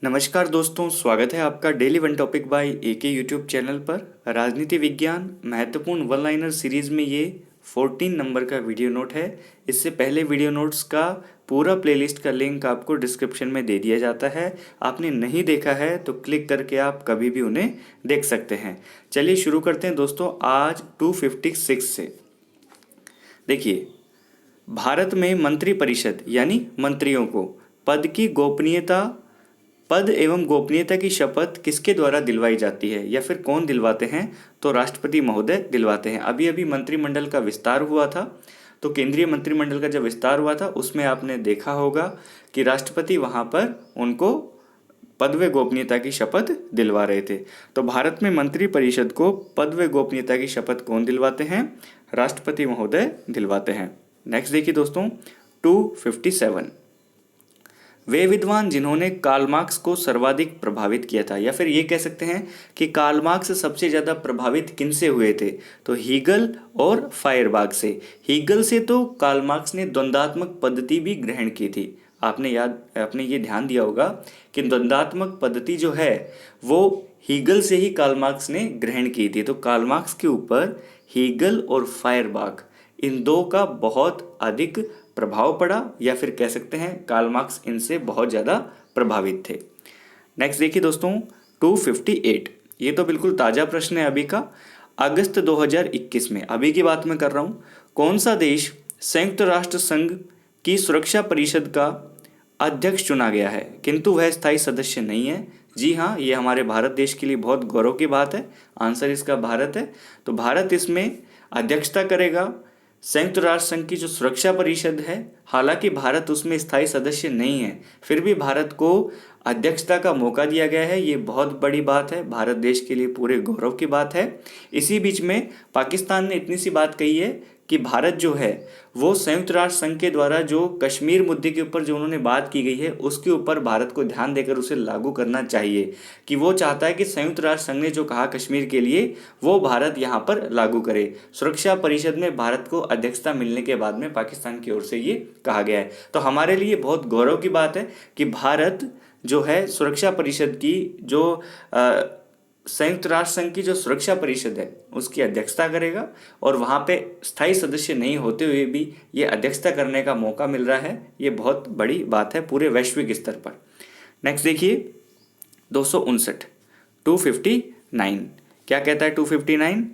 नमस्कार दोस्तों, स्वागत है आपका daily one topic by AK YouTube channel पर। राजनीति विज्ञान महत्वपूर्ण वन लाइनर सीरीज में ये 14 नंबर का वीडियो नोट है। इससे पहले वीडियो नोट्स का पूरा प्लेलिस्ट का लिंक आपको डिस्क्रिप्शन में दे दिया जाता है। आपने नहीं देखा है तो क्लिक करके आप कभी भी उन्हें देख सकते हैं। चलिए शुरू करते हैं दोस्तों, आज 256 से। देखिए, भारत में मंत्रिपरिषद यानी मंत्रियों को पद एवं गोपनीयता की शपथ किसके द्वारा दिलवाई जाती है या फिर कौन दिलवाते हैं? तो राष्ट्रपति महोदय दिलवाते हैं। अभी अभी मंत्रिमंडल का विस्तार हुआ था, तो केंद्रीय मंत्रिमंडल का जब विस्तार हुआ था उसमें आपने देखा होगा कि राष्ट्रपति वहां पर उनको पद व गोपनीयता की शपथ दिलवा रहे थे। तो भारत में मंत्रिपरिषद को पद व गोपनीयता की शपथ कौन दिलवाते हैं? राष्ट्रपति महोदय दिलवाते हैं। नेक्स्ट देखिए दोस्तों, 257। वे विद्वान जिन्होंने कार्ल मार्क्स को सर्वाधिक प्रभावित किया था, या फिर ये कह सकते हैं कि कार्ल मार्क्स सबसे ज़्यादा प्रभावित किनसे हुए थे? तो हीगल और फायरबाग से। हीगल से तो कार्ल मार्क्स ने द्वंद्वात्मक पद्धति भी ग्रहण की थी। आपने ये ध्यान दिया होगा कि द्वंद्वात्मक पद्धति जो है वो हीगल से ही कार्ल मार्क्स ने ग्रहण की थी। तो कार्ल मार्क्स के ऊपर हीगल और फायरबाग, इन दो का बहुत अधिक प्रभाव पड़ा, या फिर कह सकते हैं कार्ल मार्क्स इनसे बहुत ज़्यादा प्रभावित थे। नेक्स्ट देखिए दोस्तों, 258। ये तो बिल्कुल ताज़ा प्रश्न है अभी का। अगस्त 2021 में, अभी की बात मैं कर रहा हूँ, कौन सा देश संयुक्त राष्ट्र संघ की सुरक्षा परिषद का अध्यक्ष चुना गया है किंतु वह स्थायी सदस्य नहीं है? जी हाँ, ये हमारे भारत देश के लिए बहुत गौरव की बात है। आंसर इसका भारत है। तो भारत इसमें अध्यक्षता करेगा संयुक्त राष्ट्र संघ की जो सुरक्षा परिषद है। हालांकि भारत उसमें स्थायी सदस्य नहीं है, फिर भी भारत को अध्यक्षता का मौका दिया गया है। ये बहुत बड़ी बात है, भारत देश के लिए पूरे गौरव की बात है। इसी बीच में पाकिस्तान ने इतनी सी बात कही है कि भारत जो है वो संयुक्त राष्ट्र संघ के द्वारा जो कश्मीर मुद्दे के ऊपर जो उन्होंने बात की गई है उसके ऊपर भारत को ध्यान देकर उसे लागू करना चाहिए, कि वो चाहता है कि संयुक्त राष्ट्र संघ ने जो कहा कश्मीर के लिए वो भारत यहाँ पर लागू करे। सुरक्षा परिषद में भारत को अध्यक्षता मिलने के बाद में पाकिस्तान की ओर से ये कहा गया है। तो हमारे लिए बहुत गौरव की बात है कि भारत जो है सुरक्षा परिषद की जो संयुक्त राष्ट्र संघ की जो सुरक्षा परिषद है उसकी अध्यक्षता करेगा, और वहाँ पे स्थायी सदस्य नहीं होते हुए भी ये अध्यक्षता करने का मौका मिल रहा है। ये बहुत बड़ी बात है पूरे वैश्विक स्तर पर। नेक्स्ट देखिए 259, 259 क्या कहता है? 259,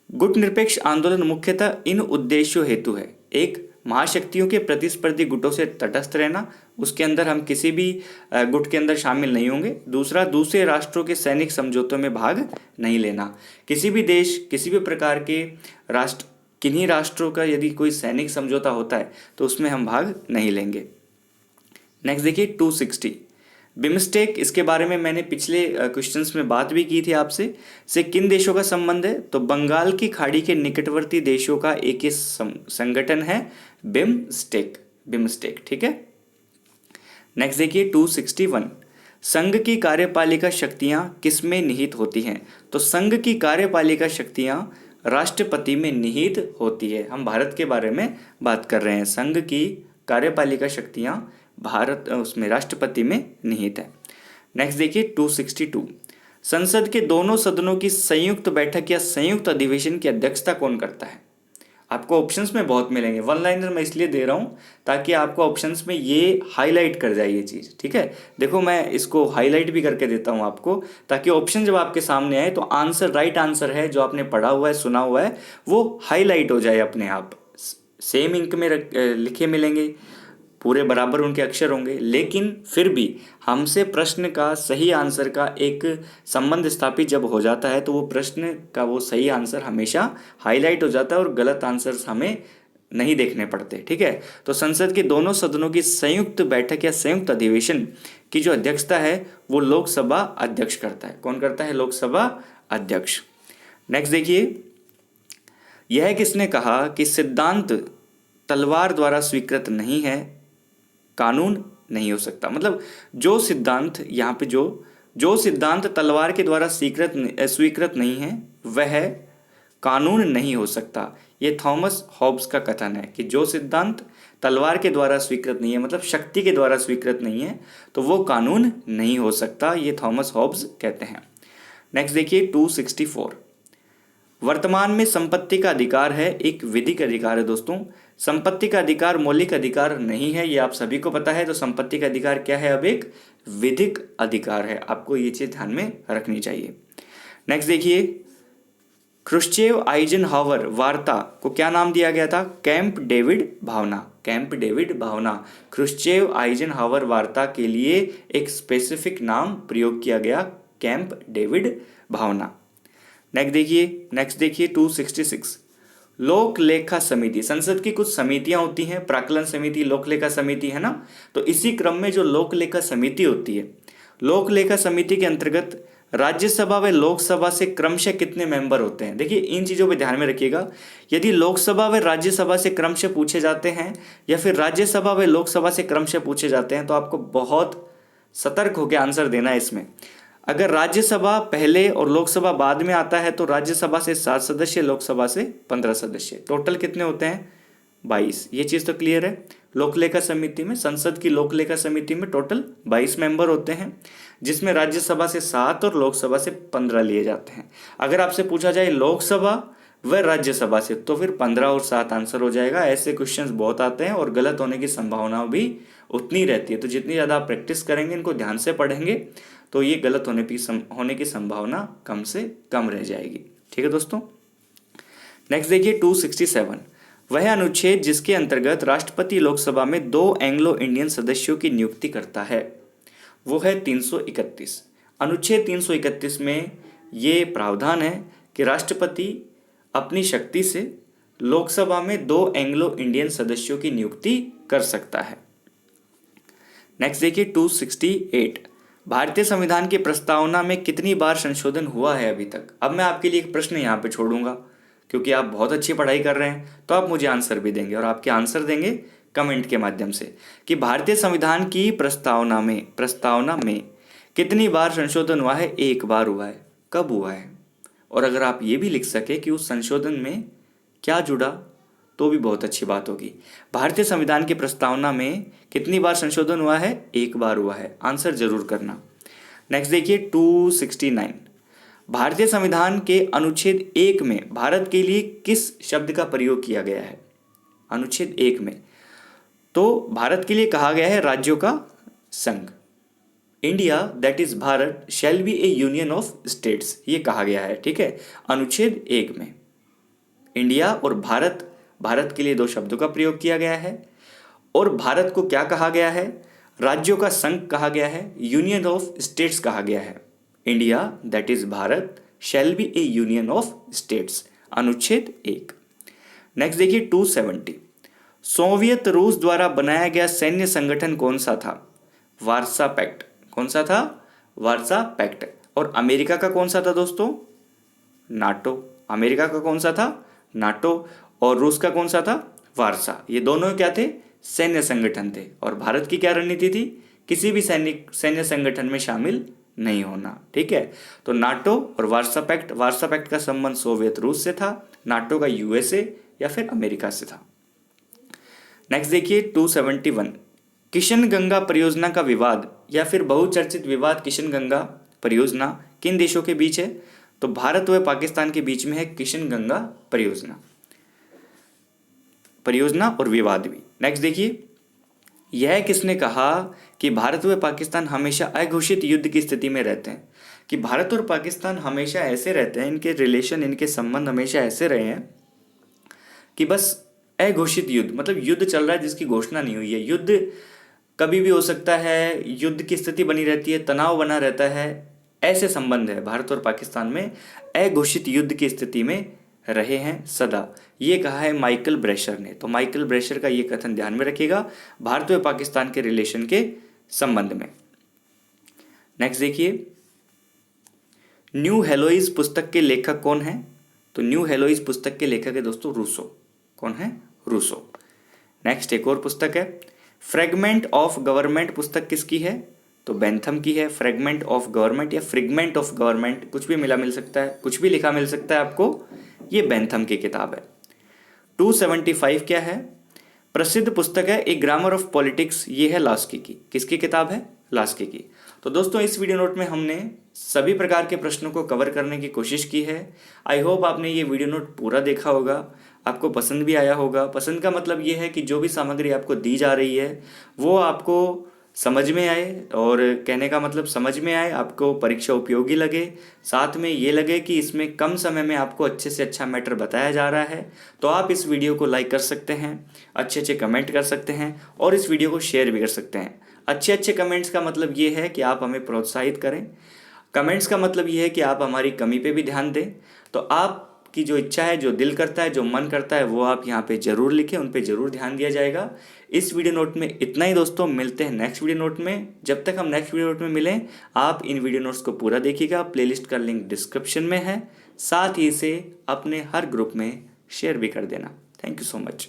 गुट निरपेक्ष आंदोलन मुख्यतः इन उद्देश्यों हेतु है। एक, महाशक्तियों के प्रतिस्पर्धी गुटों से तटस्थ रहना, उसके अंदर हम किसी भी गुट के अंदर शामिल नहीं होंगे। दूसरा, दूसरे राष्ट्रों के सैनिक समझौतों में भाग नहीं लेना। किसी भी देश, किसी भी प्रकार के राष्ट्र, किन्हीं राष्ट्रों का यदि कोई सैनिक समझौता होता है तो उसमें हम भाग नहीं लेंगे। नेक्स्ट देखिए 260, बिमस्टेक। इसके बारे में मैंने पिछले क्वेश्चंस में बात भी की थी आपसे। से किन देशों का संबंध है? तो बंगाल की खाड़ी के निकटवर्ती देशों का एक ही संगठन है बिमस्टेक। बिमस्टेक, ठीक है। नेक्स्ट देखिए 261, संघ की कार्यपालिका शक्तियां किसमें निहित होती हैं? तो संघ की कार्यपालिका शक्तियां राष्ट्रपति में निहित होती है। हम भारत के बारे में बात कर रहे हैं। संघ की कार्यपालिका शक्तियां भारत उसमें राष्ट्रपति में निहित है। नेक्स्ट देखिए 262, संसद के दोनों सदनों की संयुक्त बैठक या संयुक्त अधिवेशन की अध्यक्षता कौन करता है? आपको ऑप्शंस में बहुत मिलेंगे। वन लाइनर मैं इसलिए दे रहा हूँ ताकि आपको ऑप्शंस में ये हाईलाइट कर जाए ये चीज़, ठीक है। देखो, मैं इसको हाईलाइट भी करके देता हूँ आपको, ताकि ऑप्शन जब आपके सामने आए तो आंसर, राइट आंसर है जो आपने पढ़ा हुआ है, सुना हुआ है, वो हाईलाइट हो जाए अपने आप। सेम इंक में लिखे मिलेंगे, पूरे बराबर उनके अक्षर होंगे, लेकिन फिर भी हमसे प्रश्न का सही आंसर का एक संबंध स्थापित जब हो जाता है तो वो प्रश्न का वो सही आंसर हमेशा हाईलाइट हो जाता है और गलत आंसर्स हमें नहीं देखने पड़ते, ठीक है। तो संसद के दोनों सदनों की संयुक्त बैठक या संयुक्त अधिवेशन की जो अध्यक्षता है वो लोकसभा अध्यक्ष करता है। कौन करता है? लोकसभा अध्यक्ष। नेक्स्ट देखिए, यह किसने कहा कि सिद्धांत तलवार द्वारा स्वीकृत नहीं है, कानून नहीं हो सकता? मतलब जो सिद्धांत यहाँ पे जो सिद्धांत तलवार के द्वारा स्वीकृत नहीं है वह कानून नहीं हो सकता। ये थॉमस हॉब्स का कथन है कि जो सिद्धांत तलवार के द्वारा स्वीकृत नहीं है, मतलब शक्ति के द्वारा स्वीकृत नहीं है, तो वो कानून नहीं हो सकता, ये थॉमस हॉब्स कहते हैं। नेक्स्ट देखिए 264, वर्तमान में संपत्ति का अधिकार है एक विधिक अधिकार है दोस्तों। संपत्ति का अधिकार मौलिक अधिकार नहीं है, ये आप सभी को पता है। तो संपत्ति का अधिकार क्या है, अब एक विधिक अधिकार है, आपको ये चीज ध्यान में रखनी चाहिए। नेक्स्ट देखिए, ख्रुश्चेव आइजनहावर वार्ता को क्या नाम दिया गया था, कैंप डेविड भावना। कैंप डेविड भावना, ख्रुश्चेव आइजनहावर वार्ता के लिए एक स्पेसिफिक नाम प्रयोग किया गया, कैंप डेविड भावना। नेक्स्ट देखिए 266, लोक लेखा समिति, संसद की कुछ समितियां होती हैं, प्राक्कलन समिति, लोक लेखा समिति, है ना। तो इसी क्रम में जो लोक लेखा समिति होती है, लोक लेखा समिति के अंतर्गत राज्यसभा व लोकसभा से क्रमशः कितने मेंबर होते हैं। देखिए इन चीजों पे ध्यान में रखिएगा, यदि लोकसभा व राज्यसभा से क्रमशः पूछे जाते हैं या फिर राज्यसभा व लोकसभा से क्रमशः पूछे जाते हैं, तो आपको बहुत सतर्क होकर आंसर देना है इसमें। अगर राज्यसभा पहले और लोकसभा बाद में आता है तो राज्यसभा से 7 सदस्य, लोकसभा से 15 सदस्य, टोटल कितने होते हैं, 22। ये चीज़ तो क्लियर है। लोकलेखा समिति में, संसद की लोकलेखा समिति में टोटल 22 मेंबर होते हैं, जिसमें राज्यसभा से 7 और लोकसभा से 15 लिए जाते हैं। अगर आपसे पूछा जाए लोकसभा व राज्यसभा से, तो फिर 15 और 7 आंसर हो जाएगा। ऐसे क्वेश्चंस बहुत आते हैं और गलत होने की संभावना भी उतनी रहती है। तो जितनी ज़्यादा आप प्रैक्टिस करेंगे, इनको ध्यान से पढ़ेंगे, तो ये गलत होने की संभावना कम से कम रह जाएगी। ठीक है दोस्तों। नेक्स्ट देखिए 267, वह अनुच्छेद जिसके अंतर्गत राष्ट्रपति लोकसभा में 2 एंग्लो इंडियन सदस्यों की नियुक्ति करता है, वो है 331। अनुच्छेद 331 में ये प्रावधान है कि राष्ट्रपति अपनी शक्ति से लोकसभा में 2 एंग्लो इंडियन सदस्यों की नियुक्ति कर सकता है। नेक्स्ट देखिए 268, भारतीय संविधान की प्रस्तावना में कितनी बार संशोधन हुआ है अभी तक। अब मैं आपके लिए एक प्रश्न यहाँ पे छोड़ूंगा, क्योंकि आप बहुत अच्छी पढ़ाई कर रहे हैं, तो आप मुझे आंसर भी देंगे, और आपके आंसर देंगे कमेंट के माध्यम से, कि भारतीय संविधान की प्रस्तावना में कितनी बार संशोधन हुआ है। 1 बार हुआ है। कब हुआ है, और अगर आप ये भी लिख सके कि उस संशोधन में क्या जुड़ा, तो भी बहुत अच्छी बात होगी। भारतीय संविधान की प्रस्तावना में कितनी बार संशोधन हुआ है, 1 बार हुआ है। आंसर जरूर करना। नेक्स्ट देखिए 269, भारतीय संविधान के अनुच्छेद 1 में भारत के लिए किस शब्द का प्रयोग किया गया है। अनुच्छेद 1 में तो भारत के लिए कहा गया है राज्यों का संघ। India that is Bharat shall be A union of states, ये कहा गया है। ठीक है, अनुच्छेद 1 में इंडिया और भारत के लिए 2 शब्दों का प्रयोग किया गया है, और भारत को क्या कहा गया है, राज्यों का संघ कहा गया है, यूनियन ऑफ स्टेट्स कहा गया है। India that is Bharat shall be A union of states, अनुच्छेद 1। नेक्स्ट देखिए 270, सोवियत रूस द्वारा बनाया गया सैन्य संगठन कौन सा था। Warsaw pact. कौन सा था, वार्सा पैक्ट। और अमेरिका का कौन सा था दोस्तों, नाटो। अमेरिका का कौन सा था, नाटो। और रूस का कौन सा था, वार्सा। ये दोनों क्या थे, सैन्य संगठन थे। और भारत की क्या रणनीति थी, किसी भी सैन्य संगठन में शामिल नहीं होना। ठीक है, तो नाटो और वार्सा पैक्ट का संबंध सोवियत रूस से था, नाटो का यूएसए या फिर अमेरिका से था। नेक्स्ट देखिए 271, किशन गंगा परियोजना का विवाद या फिर बहुचर्चित विवाद किशन गंगा परियोजना किन देशों के बीच है। तो भारत व पाकिस्तान के बीच में है किशन गंगा परियोजना और विवाद भी। नेक्स्ट देखिए, यह किसने कहा कि भारत व पाकिस्तान हमेशा अघोषित युद्ध की स्थिति में रहते हैं। कि भारत और पाकिस्तान हमेशा ऐसे रहते हैं, इनके रिलेशन, इनके संबंध हमेशा ऐसे रहे हैं कि बस अघोषित युद्ध, मतलब युद्ध चल रहा है जिसकी घोषणा नहीं हुई है। युद्ध कभी भी हो सकता है, युद्ध की स्थिति बनी रहती है, तनाव बना रहता है, ऐसे संबंध है भारत और पाकिस्तान में। अघोषित युद्ध की स्थिति में रहे हैं सदा, ये कहा है माइकल ब्रेशर ने। तो माइकल ब्रेशर का ये कथन ध्यान में रखिएगा भारत व पाकिस्तान के रिलेशन के संबंध में। नेक्स्ट देखिए, न्यू हेलोइज पुस्तक के लेखक कौन है। तो न्यू हेलोइज पुस्तक के लेखक है दोस्तों रूसो। कौन है, रूसो। नेक्स्ट एक और पुस्तक है, फ्रेगमेंट ऑफ गवर्नमेंट पुस्तक किसकी है। तो बेंथम की है। फ्रेगमेंट ऑफ गवर्नमेंट या फ्रिगमेंट ऑफ गवर्नमेंट, कुछ भी मिल सकता है, कुछ भी लिखा मिल सकता है आपको, ये बेंथम की किताब है। 275 क्या है, प्रसिद्ध पुस्तक है ए ग्रामर ऑफ पॉलिटिक्स, ये है लास्की की। किसकी किताब है? लास्की की। तो दोस्तों इस वीडियो नोट में हमने सभी प्रकार के प्रश्नों को कवर करने की कोशिश की है। आई होप आपने ये वीडियो नोट पूरा देखा होगा, आपको पसंद भी आया होगा। पसंद का मतलब ये है कि जो भी सामग्री आपको दी जा रही है वो आपको समझ में आए, और कहने का मतलब समझ में आए, आपको परीक्षा उपयोगी लगे, साथ में ये लगे कि इसमें कम समय में आपको अच्छे से अच्छा मैटर बताया जा रहा है। तो आप इस वीडियो को लाइक कर सकते हैं, अच्छे अच्छे कमेंट कर सकते हैं और इस वीडियो को शेयर भी कर सकते हैं। अच्छे अच्छे कमेंट्स का मतलब ये है कि आप हमें प्रोत्साहित करें, कमेंट्स का मतलब ये है कि आप हमारी कमी पे भी ध्यान दें। तो आपकी जो इच्छा है, जो दिल करता है, जो मन करता है, वो आप यहाँ पे ज़रूर लिखें, उन पे ज़रूर ध्यान दिया जाएगा। इस वीडियो नोट में इतना ही दोस्तों, मिलते हैं नेक्स्ट वीडियो नोट में। जब तक हम नेक्स्ट वीडियो नोट में मिलें, आप इन वीडियो नोट्स को पूरा देखिएगा, प्लेलिस्ट का लिंक डिस्क्रिप्शन में है, साथ ही इसे अपने हर ग्रुप में शेयर भी कर देना। Thank you so much.